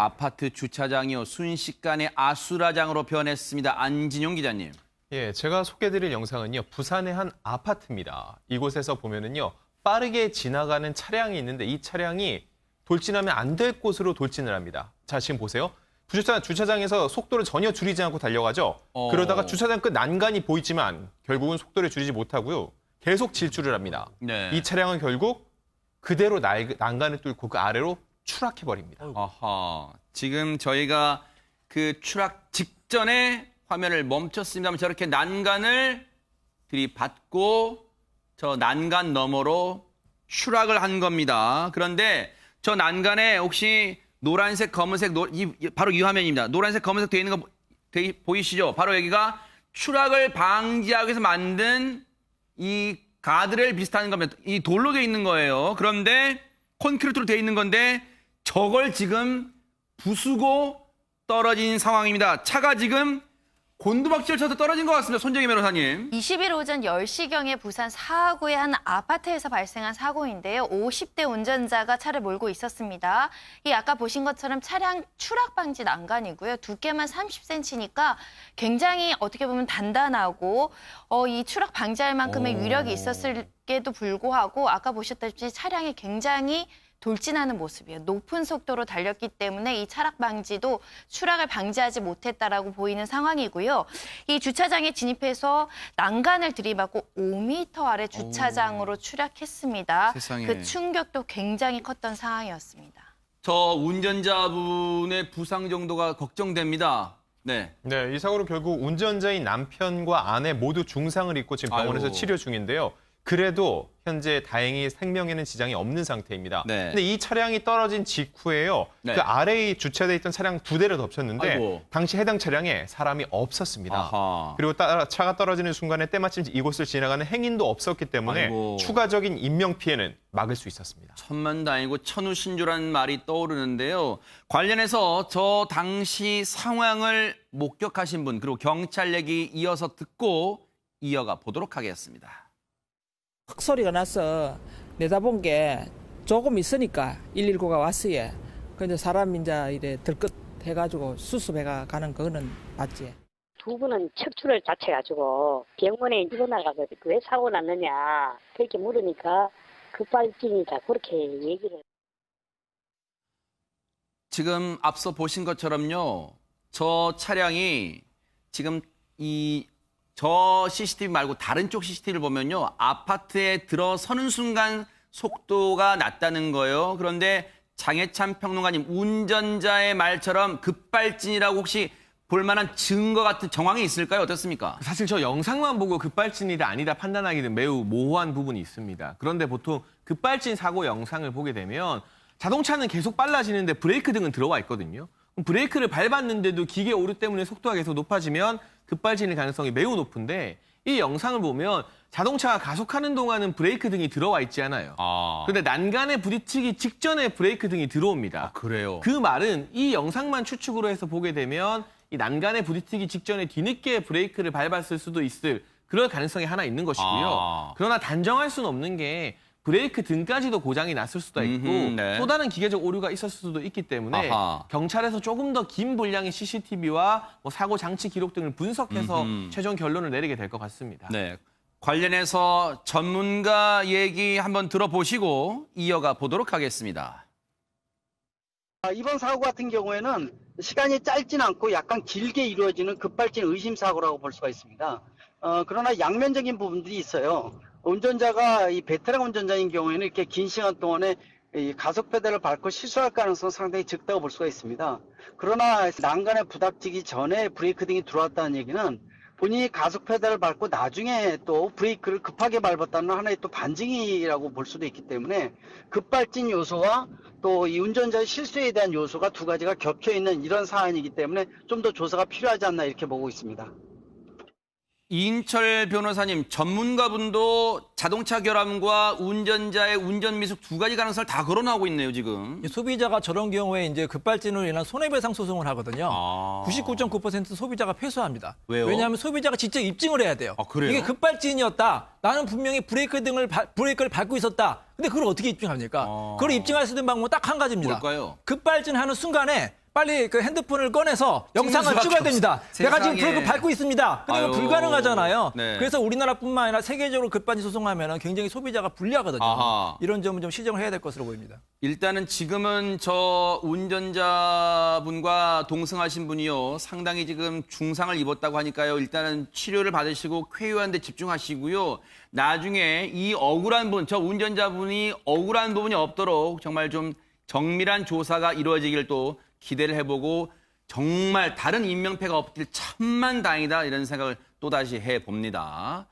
아파트 주차장이요. 순식간에 아수라장으로 변했습니다. 안진용 기자님. 예, 제가 소개해드릴 영상은요. 부산의 한 아파트입니다. 이곳에서 보면은요. 빠르게 지나가는 차량이 있는데 이 차량이 돌진하면 안 될 곳으로 돌진을 합니다. 자, 지금 보세요. 주차장에서 속도를 전혀 줄이지 않고 달려가죠. 그러다가 주차장 끝 난간이 보이지만 결국은 속도를 줄이지 못하고요. 계속 질주를 합니다. 네. 이 차량은 결국 그대로 난간을 뚫고 그 아래로 추락해버립니다. 아하. 지금 저희가 그 추락 직전에 화면을 멈췄습니다만 저렇게 난간을 들이받고 저 난간 너머로 추락을 한 겁니다. 그런데 저 난간에 혹시 노란색, 검은색, 바로 이 화면입니다. 노란색, 검은색 되어 있는 거 보이시죠? 바로 여기가 추락을 방지하기 위해서 만든 이 가드레일 비슷한 겁니다. 이 돌로 되어 있는 거예요. 그런데 콘크리트로 되어 있는 건데 저걸 지금 부수고 떨어진 상황입니다. 차가 지금 곤두박질 쳐서 떨어진 것 같습니다. 손정희 변호사님. 20일 오전 10시경에 부산 사하구의 한 아파트에서 발생한 사고인데요. 50대 운전자가 차를 몰고 있었습니다. 이 아까 보신 것처럼 차량 추락 방지 난간이고요. 두께만 30cm니까 굉장히 어떻게 보면 단단하고 이 추락 방지할 만큼의 위력이 있었을게도 불구하고 아까 보셨다시피 차량이 굉장히 돌진하는 모습이에요. 높은 속도로 달렸기 때문에 이 추락 방지도 추락을 방지하지 못했다라고 보이는 상황이고요. 이 주차장에 진입해서 난간을 들이받고 5m 아래 주차장으로 추락했습니다. 세상에. 그 충격도 굉장히 컸던 상황이었습니다. 저 운전자분의 부상 정도가 걱정됩니다. 네. 네, 이 사고로 결국 운전자인 남편과 아내 모두 중상을 입고 지금 병원에서 아이고. 치료 중인데요. 그래도 현재 다행히 생명에는 지장이 없는 상태입니다. 네. 근데 이 차량이 떨어진 직후에요. 네. 그 아래에 주차돼 있던 차량 2대를 덮쳤는데 아이고. 당시 해당 차량에 사람이 없었습니다. 아하. 그리고 차가 떨어지는 순간에 때마침 이곳을 지나가는 행인도 없었기 때문에 아이고. 추가적인 인명 피해는 막을 수 있었습니다. 천만다행이고 천우신조라는 말이 떠오르는데요. 관련해서 저 당시 상황을 목격하신 분 그리고 경찰 얘기 이어서 듣고 이어가 보도록 하겠습니다. 큰 소리가 나서 내다본 게 조금 있으니까 119가 왔어요. 근데 사람 이제 이래 들끗 해가지고 수습해가 가는 거는 맞지. 두 분은 척추를 다쳐가지고 병원에 입원해가서 왜 사고 났느냐 그렇게 물으니까 급발진이다 그렇게 얘기를. 지금 앞서 보신 것처럼요. 저 차량이 지금 저 CCTV 말고 다른 쪽 CCTV를 보면요. 아파트에 들어서는 순간 속도가 낮다는 거예요. 그런데 장해찬 평론가님 운전자의 말처럼 급발진이라고 혹시 볼 만한 증거 같은 정황이 있을까요? 어떻습니까? 사실 저 영상만 보고 급발진이다 아니다 판단하기는 매우 모호한 부분이 있습니다. 그런데 보통 급발진 사고 영상을 보게 되면 자동차는 계속 빨라지는데 브레이크 등은 들어와 있거든요. 브레이크를 밟았는데도 기계 오류 때문에 속도가 계속 높아지면 급발진일 가능성이 매우 높은데 이 영상을 보면 자동차가 가속하는 동안은 브레이크 등이 들어와 있지 않아요. 그런데 난간에 부딪히기 직전에 브레이크 등이 들어옵니다. 그래요. 그 말은 이 영상만 추측으로 해서 보게 되면 이 난간에 부딪히기 직전에 뒤늦게 브레이크를 밟았을 수도 있을 그럴 가능성이 하나 있는 것이고요. 그러나 단정할 수는 없는 게 브레이크 등까지도 고장이 났을 수도 있고 네. 또 다른 기계적 오류가 있었을 수도 있기 때문에 경찰에서 조금 더 긴 분량의 CCTV와 사고 장치 기록 등을 분석해서 최종 결론을 내리게 될 것 같습니다. 네. 관련해서 전문가 얘기 한번 들어보시고 이어가 보도록 하겠습니다. 이번 사고 같은 경우에는 시간이 짧진 않고 약간 길게 이루어지는 급발진 의심 사고라고 볼 수가 있습니다. 그러나 양면적인 부분들이 있어요. 운전자가 이 베테랑 운전자인 경우에는 이렇게 긴 시간 동안에 이 가속 페달을 밟고 실수할 가능성은 상당히 적다고 볼 수가 있습니다. 그러나 난간에 부닥치기 전에 브레이크 등이 들어왔다는 얘기는 본인이 가속 페달을 밟고 나중에 또 브레이크를 급하게 밟았다는 하나의 또 반증이라고 볼 수도 있기 때문에 급발진 요소와 또 이 운전자의 실수에 대한 요소가 두 가지가 겹쳐 있는 이런 사안이기 때문에 좀 더 조사가 필요하지 않나 이렇게 보고 있습니다. 이인철 변호사님, 전문가분도 자동차 결함과 운전자의 운전 미숙 두 가지 가능성을 다 거론하고 있네요, 지금. 소비자가 저런 경우에 이제 급발진으로 인한 손해배상 소송을 하거든요. 99.9% 소비자가 패소합니다. 왜요? 왜냐하면 소비자가 직접 입증을 해야 돼요. 그래요? 이게 급발진이었다. 나는 분명히 브레이크를 밟고 있었다. 근데 그걸 어떻게 입증합니까? 그걸 입증할 수 있는 방법은 딱 한 가지입니다. 뭘까요? 급발진하는 순간에 빨리 그 핸드폰을 꺼내서 영상을 수밖에 찍어야 됩니다. 없어. 내가 지금 세상에. 불을 밟고 있습니다. 근데 이거 아유. 불가능하잖아요. 네. 그래서 우리나라뿐만 아니라 세계적으로 급발진 소송하면 굉장히 소비자가 불리하거든요. 아하. 이런 점은 좀 시정을 해야 될 것으로 보입니다. 일단은 지금은 저 운전자분과 동승하신 분이요. 상당히 지금 중상을 입었다고 하니까요. 일단은 치료를 받으시고 쾌유한 데 집중하시고요. 나중에 이 억울한 분, 저 운전자분이 억울한 부분이 없도록 정말 좀 정밀한 조사가 이루어지길 또 기대를 해보고 정말 다른 인명패가 없길 천만 다행이다 이런 생각을 또다시 해봅니다.